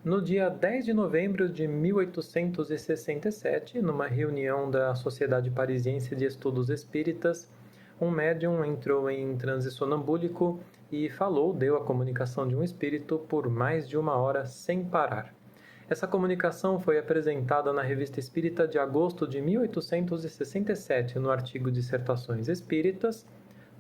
No dia 10 de novembro de 1867, numa reunião da Sociedade Parisiense de Estudos Espíritas, um médium entrou em transe sonambúlico e deu a comunicação de um espírito por mais de 1 hora sem parar. Essa comunicação foi apresentada na Revista Espírita de agosto de 1867, no artigo Dissertações Espíritas,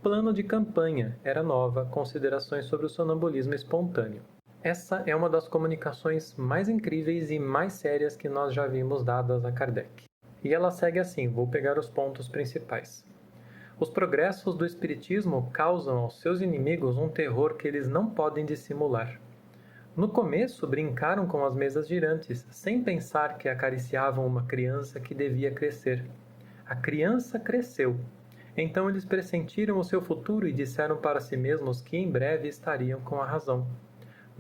Plano de Campanha, Era Nova, Considerações sobre o Sonambulismo Espontâneo. Essa é uma das comunicações mais incríveis e mais sérias que nós já vimos dadas a Kardec. E ela segue assim, vou pegar os pontos principais. Os progressos do Espiritismo causam aos seus inimigos um terror que eles não podem dissimular. No começo, brincaram com as mesas girantes, sem pensar que acariciavam uma criança que devia crescer. A criança cresceu. Então eles pressentiram o seu futuro e disseram para si mesmos que em breve estariam com a razão.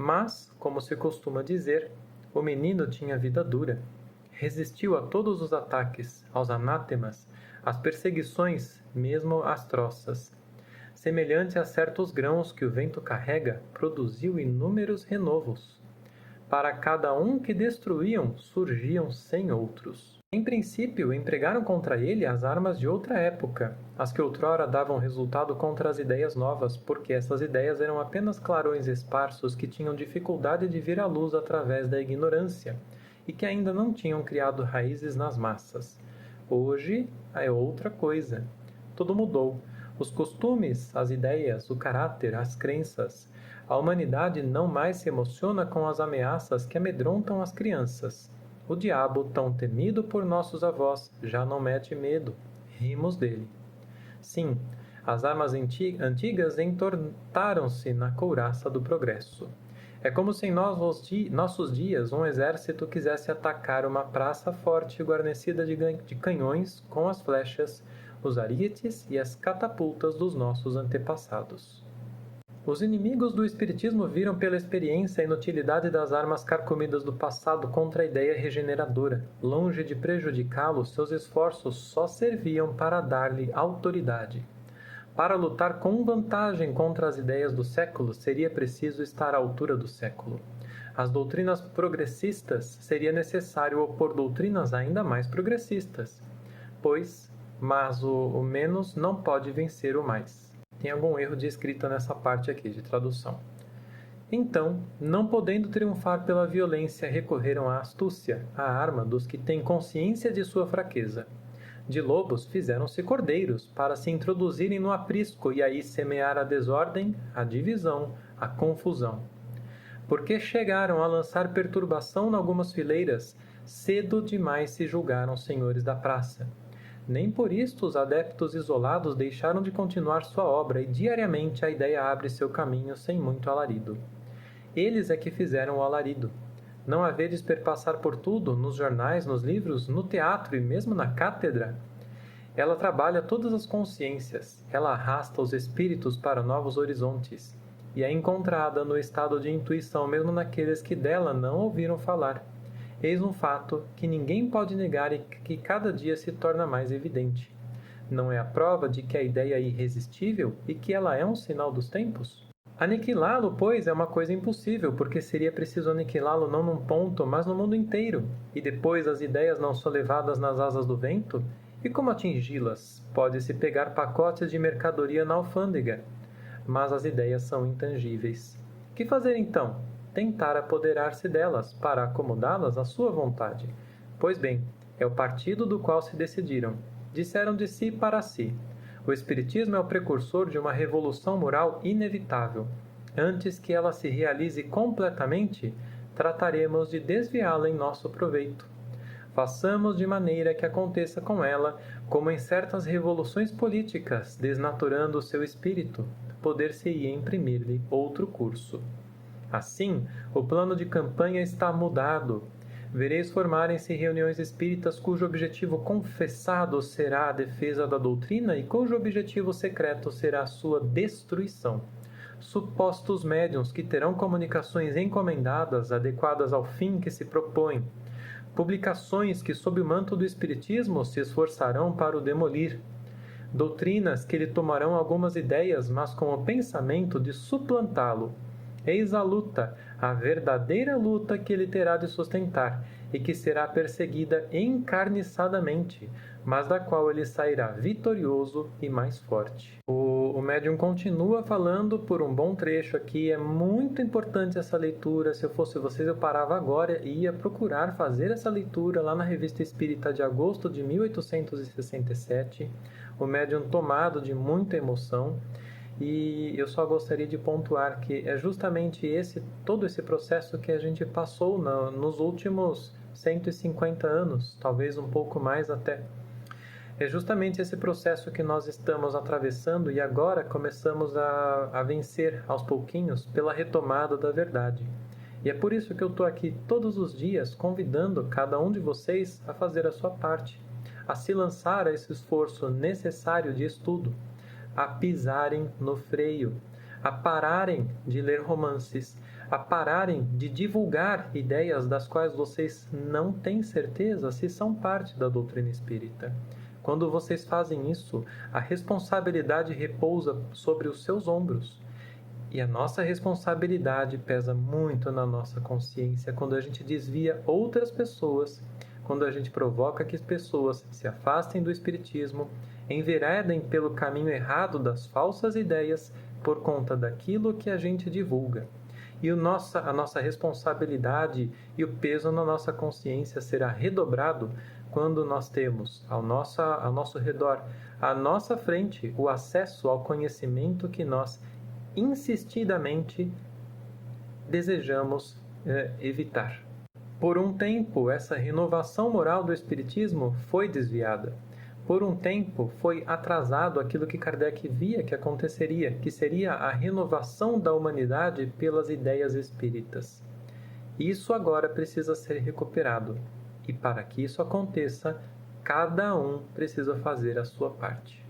Mas, como se costuma dizer, o menino tinha vida dura. Resistiu a todos os ataques, aos anátemas, às perseguições, mesmo às troças. Semelhante a certos grãos que o vento carrega, produziu inúmeros renovos. Para cada um que destruíam, surgiam 100 outros. Em princípio, empregaram contra ele as armas de outra época, as que outrora davam resultado contra as ideias novas, porque essas ideias eram apenas clarões esparsos que tinham dificuldade de vir à luz através da ignorância, e que ainda não tinham criado raízes nas massas. Hoje é outra coisa. Tudo mudou. Os costumes, as ideias, o caráter, as crenças. A humanidade não mais se emociona com as ameaças que amedrontam as crianças. O diabo, tão temido por nossos avós, já não mete medo. Rimos dele. Sim, as armas antigas entortaram-se na couraça do progresso. É como se em nossos dias um exército quisesse atacar uma praça forte guarnecida de canhões com as flechas, os arietes e as catapultas dos nossos antepassados. Os inimigos do Espiritismo viram pela experiência a inutilidade das armas carcomidas do passado contra a ideia regeneradora. Longe de prejudicá-lo, seus esforços só serviam para dar-lhe autoridade. Para lutar com vantagem contra as ideias do século, seria preciso estar à altura do século. As doutrinas progressistas, seria necessário opor doutrinas ainda mais progressistas, mas o menos não pode vencer o mais. Tem algum erro de escrita nessa parte aqui, de tradução. Então, não podendo triunfar pela violência, recorreram à astúcia, a arma dos que têm consciência de sua fraqueza. De lobos fizeram-se cordeiros, para se introduzirem no aprisco e aí semear a desordem, a divisão, a confusão. Porque chegaram a lançar perturbação em algumas fileiras, cedo demais se julgaram senhores da praça. Nem por isto os adeptos isolados deixaram de continuar sua obra e diariamente a ideia abre seu caminho sem muito alarido. Eles é que fizeram o alarido. Não havedes perpassar por tudo, nos jornais, nos livros, no teatro e mesmo na cátedra? Ela trabalha todas as consciências, ela arrasta os espíritos para novos horizontes, e é encontrada no estado de intuição mesmo naqueles que dela não ouviram falar. Eis um fato que ninguém pode negar e que cada dia se torna mais evidente. Não é a prova de que a ideia é irresistível e que ela é um sinal dos tempos? Aniquilá-lo, pois, é uma coisa impossível, porque seria preciso aniquilá-lo não num ponto, mas no mundo inteiro. E depois as ideias não são levadas nas asas do vento? E como atingi-las? Pode-se pegar pacotes de mercadoria na alfândega, mas as ideias são intangíveis. Que fazer então? Tentar apoderar-se delas, para acomodá-las à sua vontade. Pois bem, é o partido do qual se decidiram. Disseram de si para si. O Espiritismo é o precursor de uma revolução moral inevitável. Antes que ela se realize completamente, trataremos de desviá-la em nosso proveito. Façamos de maneira que aconteça com ela, como em certas revoluções políticas, desnaturando o seu espírito, poder-se-ia imprimir-lhe outro curso. Assim, o plano de campanha está mudado. Vereis formarem-se reuniões espíritas cujo objetivo confessado será a defesa da doutrina e cujo objetivo secreto será a sua destruição. Supostos médiuns que terão comunicações encomendadas adequadas ao fim que se propõem. Publicações que, sob o manto do espiritismo, se esforçarão para o demolir. Doutrinas que lhe tomarão algumas ideias, mas com o pensamento de suplantá-lo. Eis a luta, a verdadeira luta que ele terá de sustentar e que será perseguida encarniçadamente, mas da qual ele sairá vitorioso e mais forte. O médium continua falando por um bom trecho aqui, é muito importante essa leitura. Se eu fosse vocês, eu parava agora e ia procurar fazer essa leitura lá na Revista Espírita de agosto de 1867. O médium tomado de muita emoção. E eu só gostaria de pontuar que é justamente todo esse processo que a gente passou nos últimos 150 anos, talvez um pouco mais até. É justamente esse processo que nós estamos atravessando e agora começamos a vencer aos pouquinhos pela retomada da verdade. E é por isso que eu estou aqui todos os dias convidando cada um de vocês a fazer a sua parte, a se lançar a esse esforço necessário de estudo, a pisarem no freio, a pararem de ler romances, a pararem de divulgar ideias das quais vocês não têm certeza se são parte da doutrina espírita. Quando vocês fazem isso, a responsabilidade repousa sobre os seus ombros. E a nossa responsabilidade pesa muito na nossa consciência quando a gente desvia outras pessoas, quando a gente provoca que as pessoas se afastem do espiritismo, enveredem pelo caminho errado das falsas ideias por conta daquilo que a gente divulga. E a nossa responsabilidade e o peso na nossa consciência será redobrado quando nós temos ao nosso redor, à nossa frente, o acesso ao conhecimento que nós insistidamente desejamos evitar. Por um tempo, essa renovação moral do Espiritismo foi desviada. Por um tempo, foi atrasado aquilo que Kardec via que aconteceria, que seria a renovação da humanidade pelas ideias espíritas. Isso agora precisa ser recuperado. E para que isso aconteça, cada um precisa fazer a sua parte.